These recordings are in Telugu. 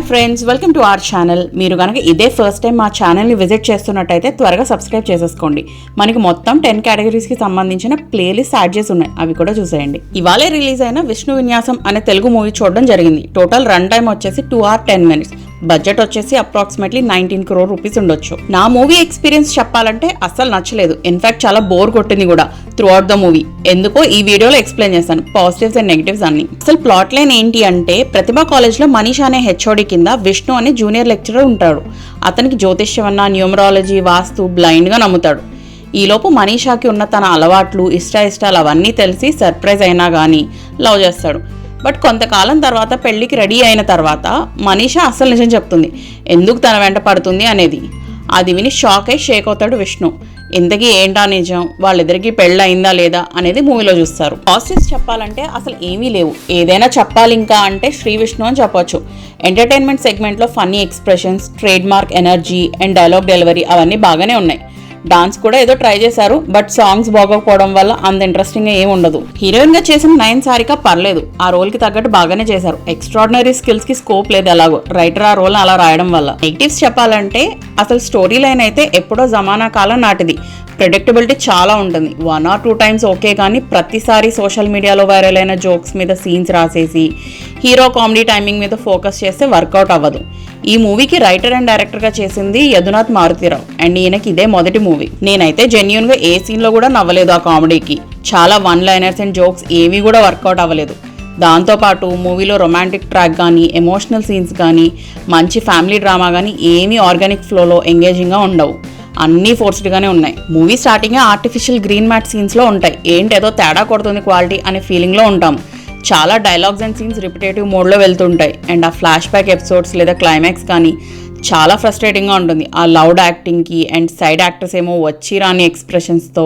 Friends, welcome to our channel. మీరు కనుక ఇదే ఫస్ట్ టైం మా ఛానల్ని విజిట్ చేస్తున్నట్టయితే త్వరగా సబ్స్క్రైబ్ చేసేసుకోండి. మనకి మొత్తం 10 కేటగిరీస్కి సంబంధించిన ప్లేలిస్ట్ యాడ్ చేసి ఉన్నాయి, అవి కూడా చూసేయండి. ఇవాళే రిలీజ్ అయిన విష్ణు విన్యాసం అనే తెలుగు మూవీ చూడడం జరిగింది. టోటల్ రన్ టైం వచ్చేసి 2 hours 10 minutes. బడ్జెట్ వచ్చేసి అప్రాక్సిమేట్లీ 19 crore rupees ఉండొచ్చు. నా మూవీ ఎక్స్పీరియన్స్ చెప్పాలంటే అస్సలు నచ్చలేదు. ఇన్ఫాక్ట్ చాలా బోర్ కొట్టింది కూడా త్రూ అవుట్ ద మూవీ. ఎందుకో ఈ వీడియోలో ఎక్స్ప్లెయిన్ చేస్తాను, పాజిటివ్స్ అండ్ నెగిటివ్స్ అన్ని. అసలు ప్లాట్ లైన్ ఏంటి అంటే, ప్రతిభా కాలేజ్ లో మనీష్ అనే హెచ్ఓడి కింద విష్ణు అనే జూనియర్ లెక్చరర్ ఉంటాడు. అతనికి జ్యోతిష్యమన్న, న్యూమరాలజీ, వాస్తు బ్లైండ్ గా నమ్ముతాడు. ఈలోపు మనీషాకి ఉన్న తన అలవాట్లు, ఇష్టాలు అవన్నీ తెలిసి సర్ప్రైజ్ అయినా కానీ లవ్ చేస్తాడు. బట్ కొంతకాలం తర్వాత పెళ్లికి రెడీ అయిన తర్వాత మనీషా అస్సలు నిజం చెప్తుంది, ఎందుకు తన వెంట పడుతుంది అనేది. అది విని షాక్ అయి షేక్ అవుతాడు విష్ణు. ఇంతకీ ఏంటా నిజం, వాళ్ళిద్దరికి పెళ్ళి అయిందా లేదా అనేది మూవీలో చూస్తారు. పాజిటివ్స్ చెప్పాలంటే అసలు ఏమీ లేవు. ఏదైనా చెప్పాలి ఇంకా అంటే శ్రీ విష్ణు అని చెప్పొచ్చు. ఎంటర్టైన్మెంట్ సెగ్మెంట్లో funny expressions, trade mark energy and dialogue delivery అవన్నీ బాగానే ఉన్నాయి. డాన్స్ కూడా ఏదో ట్రై చేశారు, బట్ సాంగ్స్ బాగోకపోవడం వల్ల అంత ఇంట్రెస్టింగ్ గా ఏమి ఉండదు. హీరోయిన్ గా చేసిన నయన్ సారిక పర్లేదు, ఆ రోల్ కి తగ్గట్టు బాగానే చేశారు. ఎక్స్ట్రాడినరీ స్కిల్స్ కి స్కోప్ లేదు ఎలాగో, రైటర్ ఆ రోల్ అలా రాయడం వల్ల. నెగిటివ్స్ చెప్పాలంటే అసలు స్టోరీ లైన్ అయితే ఎప్పుడో జమానా కాలం నాటిది. ప్రెడిక్టబిలిటీ చాలా ఉంటుంది. 1 or 2 times ఓకే, కానీ ప్రతిసారి సోషల్ మీడియాలో వైరల్ అయిన జోక్స్ మీద సీన్స్ రాసేసి హీరో కామెడీ టైమింగ్ మీద ఫోకస్ చేస్తే వర్కౌట్ అవ్వదు. ఈ మూవీకి రైటర్ అండ్ డైరెక్టర్ గా చేసింది యదునాథ్ మారుతిరావు, అండ్ ఈయనకి ఇదే మొదటి మూవీ. నేనైతే జెన్యూన్ గా ఏ సీన్ లో కూడా నవ్వలేదు ఆ కామెడీకి. చాలా 1 liners అండ్ జోక్స్ ఏవి కూడా వర్కౌట్ అవ్వలేదు. దాంతోపాటు మూవీలో రొమాంటిక్ ట్రాక్ కానీ, ఎమోషనల్ సీన్స్ కానీ, మంచి ఫ్యామిలీ డ్రామా కానీ ఏమీ ఆర్గానిక్ ఫ్లోలో ఎంగేజింగ్గా ఉండవు. అన్నీ ఫోర్స్డ్గానే ఉన్నాయి. మూవీ స్టార్టింగే ఆర్టిఫిషియల్ గ్రీన్ మ్యాట్ సీన్స్లో ఉంటాయి. ఏంటేదో తేడా కొడుతుంది క్వాలిటీ అనే ఫీలింగ్లో ఉంటాం. చాలా డైలాగ్స్ అండ్ సీన్స్ రిపిటేటివ్ మోడ్లో వెళ్తుంటాయి. అండ్ ఆ ఫ్లాష్ బ్యాక్ ఎపిసోడ్స్ లేదా క్లైమాక్స్ కానీ చాలా ఫ్రస్ట్రేటింగ్గా ఉంటుంది. ఆ లౌడ్ యాక్టింగ్కి అండ్ సైడ్ యాక్టర్స్ ఏమో వచ్చి రాని ఎక్స్ప్రెషన్స్తో.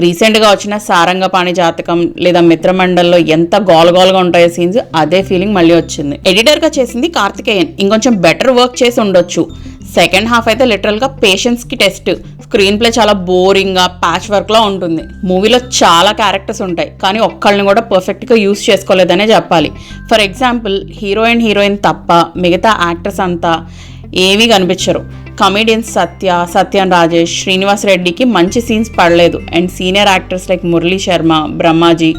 రీసెంట్గా వచ్చిన సారంగపాణి జాతకం లేదా మిత్రమండల్లో ఎంత గోల్గా ఉంటాయో సీన్స్, అదే ఫీలింగ్ మళ్ళీ వచ్చింది. ఎడిటర్గా చేసింది కార్తికేయన్, ఇంకొంచెం బెటర్ వర్క్ చేసి ఉండొచ్చు. సెకండ్ హాఫ్ అయితే లిటరల్గా పేషెన్స్కి టెస్ట్. స్క్రీన్ ప్లే చాలా బోరింగ్గా ప్యాచ్ వర్క్లా ఉంటుంది. మూవీలో చాలా క్యారెక్టర్స్ ఉంటాయి, కానీ ఒక్కళ్ళని కూడా పర్ఫెక్ట్గా యూస్ చేసుకోలేదనే చెప్పాలి. ఫర్ ఎగ్జాంపుల్, హీరోయిన్ తప్ప మిగతా యాక్టర్స్ అంతా ఏమీ కనిపించరు. కమెడియన్స్ సత్యన్ రాజేష్, శ్రీనివాస్ రెడ్డికి మంచి సీన్స్ పడలేదు. And senior actors like Murali Sharma, Brahmaji,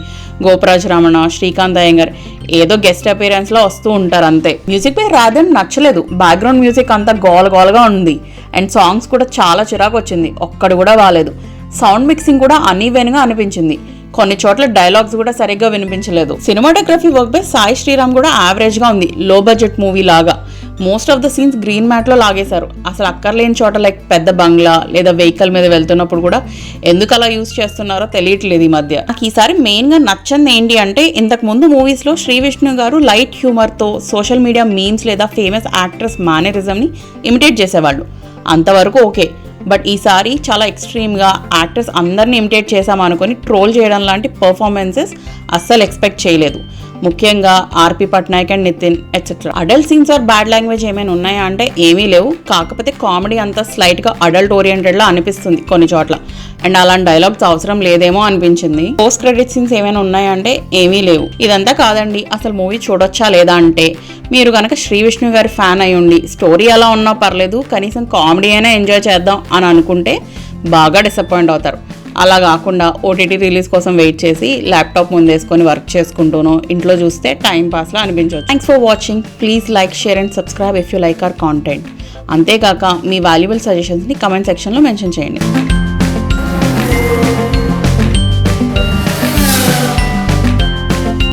Goparaj Ramana, Srikanth Iyengar ఏదో గెస్ట్ అపీరెన్స్లో వస్తూ ఉంటారు అంతే. మ్యూజిక్ పై రాదని నచ్చలేదు. బ్యాక్గ్రౌండ్ మ్యూజిక్ అంతా గోల్గా ఉంది. అండ్ సాంగ్స్ కూడా చాలా చిరాకు వచ్చింది, ఒక్కడు కూడా బాలేదు. సౌండ్ మిక్సింగ్ కూడా అన్ఈవెన్గా అనిపించింది. కొన్ని చోట్ల డైలాగ్స్ కూడా సరిగ్గా వినిపించలేదు. Cinematography work by Sai Sriram కూడా యావరేజ్గా ఉంది, లో బడ్జెట్ మూవీ లాగా. Most of the scenes green మ్యాట్లో లాగేశారు. అసలు అక్కర్లేని చోట లైక్ పెద్ద బంగ్లా లేదా వెహికల్ మీద వెళ్తున్నప్పుడు కూడా ఎందుకు అలా యూజ్ చేస్తున్నారో తెలియట్లేదు ఈ మధ్య. నాకు ఈసారి మెయిన్గా నచ్చంది ఏంటి అంటే, ఇంతకు ముందు మూవీస్లో శ్రీ విష్ణు గారు లైట్ హ్యూమర్తో సోషల్ మీడియా మీమ్స్ లేదా ఫేమస్ యాక్ట్రెస్ మేనరిజంని ఇమిటేట్ చేసేవాళ్ళు. అంతవరకు ఓకే. బట్ ఈసారి చాలా ఎక్స్ట్రీమ్గా యాక్టర్స్ అందరినీ ఇమిటేట్ చేశామనుకొని ట్రోల్ చేయడం లాంటి పర్ఫార్మెన్సెస్ అస్సలు ఎక్స్పెక్ట్ చేయలేదు. ముఖ్యంగా RP Patnaik and Nithin etcetera. Adult scenes or bad language ఏమైనా ఉన్నాయా అంటే ఏమీ లేవు. కాకపోతే కామెడీ అంతా స్లైట్గా అడల్ట్ ఓరియంటెడ్లా అనిపిస్తుంది కొన్ని చోట్ల. అండ్ అలాంటి డైలాగ్స్ అవసరం లేదేమో అనిపించింది. పోస్ట్ క్రెడిట్ సీన్స్ ఏమైనా ఉన్నాయా అంటే ఏమీ లేవు. ఇదంతా కాదండి, అసలు మూవీ చూడొచ్చా లేదా అంటే, మీరు కనుక శ్రీ విష్ణు గారి ఫ్యాన్ అయి ఉండి స్టోరీ ఎలా ఉన్నా పర్లేదు, కనీసం కామెడీ అయినా ఎంజాయ్ చేద్దాం అని అనుకుంటే బాగా డిసప్పాయింట్ అవుతారు. అలా కాకుండా ఓటీటీ రిలీజ్ కోసం వెయిట్ చేసి ల్యాప్టాప్ ముందేసుకొని వర్క్ చేసుకుంటూనో ఇంట్లో చూస్తే టైం పాస్లా అనిపించవచ్చు. Thanks for watching. Please like, share and subscribe if you like our content. అంతేకాక మీ వాల్యుబుల్ సజెషన్స్ని కమెంట్ సెక్షన్లో మెన్షన్ చేయండి.